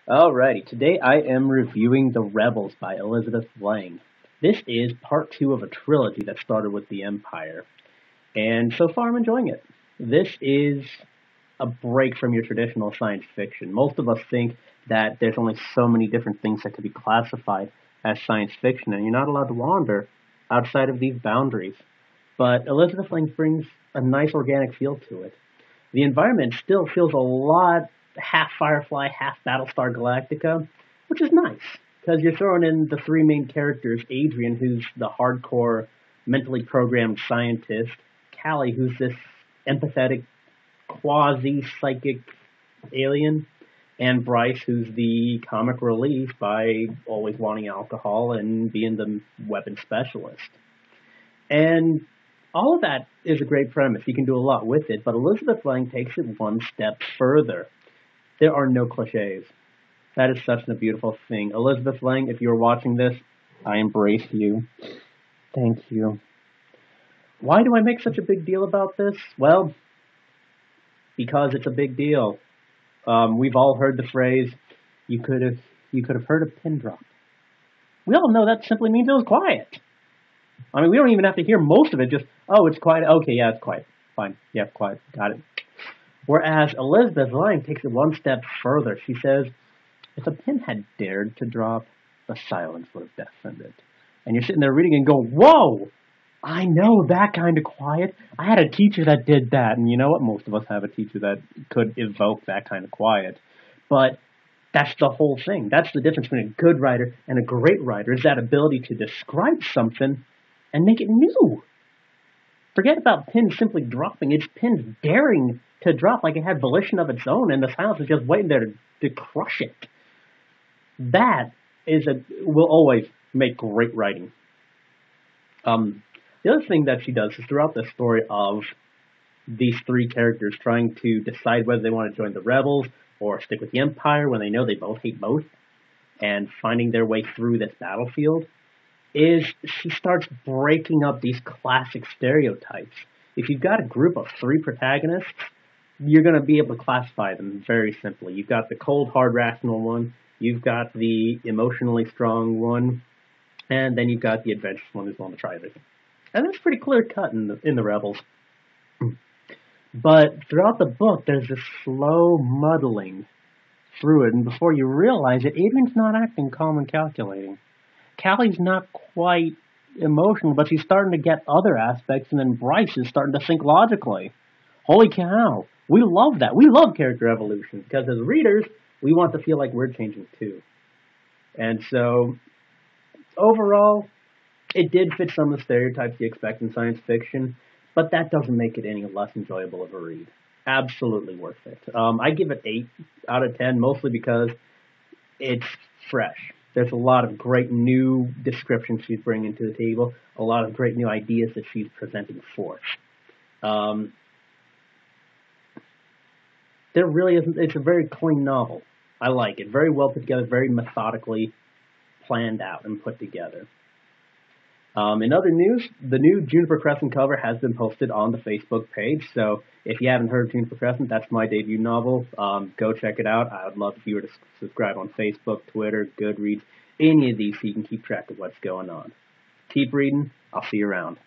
Alrighty, today I am reviewing The Rebels by Elizabeth Lang. This is part two of a trilogy that started with The Empire, and so far I'm enjoying it. This is a break from your traditional science fiction. Most of us think that there's only so many different things that could be classified as science fiction, and you're not allowed to wander outside of these boundaries. But Elizabeth Lang brings a nice organic feel to it. The environment still feels a lot half Firefly, half Battlestar Galactica, which is nice because you're throwing in the three main characters: Adrian, who's the hardcore, mentally programmed scientist; Callie, who's this empathetic, quasi-psychic alien; and Bryce, who's the comic relief by always wanting alcohol and being the weapon specialist. And all of that is a great premise. You can do a lot with it, but Elizabeth Lang takes it one step further. There are no cliches. That is such a beautiful thing. Elizabeth Lang, if you're watching this, I embrace you. Thank you. Why do I make such a big deal about this? Well, because it's a big deal. We've all heard the phrase, you could have heard a pin drop. We all know that simply means it was quiet. I mean, we don't even have to hear most of it. Just, oh, it's quiet. Okay, yeah, it's quiet. Fine. Yeah, quiet. Got it. Whereas Elizabeth Lang takes it one step further. She says, if a pin had dared to drop, the silence would have deafened it. And you're sitting there reading and go, whoa, I know that kind of quiet. I had a teacher that did that. And you know what? Most of us have a teacher that could evoke that kind of quiet. But that's the whole thing. That's the difference between a good writer and a great writer, is that ability to describe something and make it new. Forget about pins simply dropping. It's pins daring to drop like it had volition of its own, and the silence is just waiting there to crush it. That will always make great writing. The other thing that she does is throughout the story of these three characters trying to decide whether they want to join the rebels or stick with the Empire when they know they both hate both, and finding their way through this battlefield, is she starts breaking up these classic stereotypes. If you've got a group of three protagonists, you're going to be able to classify them very simply. You've got the cold, hard, rational one, you've got the emotionally strong one, and then you've got the adventurous one who's willing to try everything. And that's pretty clear cut in the Rebels. But throughout the book, there's this slow muddling through it, and before you realize it, Adrian's not acting calm and calculating. Callie's not quite emotional, but she's starting to get other aspects, and then Bryce is starting to think logically. Holy cow. We love that. We love character evolution, because as readers, we want to feel like we're changing too. And so, overall, it did fit some of the stereotypes you expect in science fiction, but that doesn't make it any less enjoyable of a read. Absolutely worth it. I give it 8 out of 10, mostly because it's fresh. There's a lot of great new descriptions she's bringing to the table, a lot of great new ideas that she's presenting forth. There really isn't, it's a very clean novel. I like it. Very well put together, very methodically planned out and put together. In other news, the new Juniper Crescent cover has been posted on the Facebook page, so if you haven't heard of Juniper Crescent, that's my debut novel. Go check it out. I would love if you were to subscribe on Facebook, Twitter, Goodreads, any of these so you can keep track of what's going on. Keep reading. I'll see you around.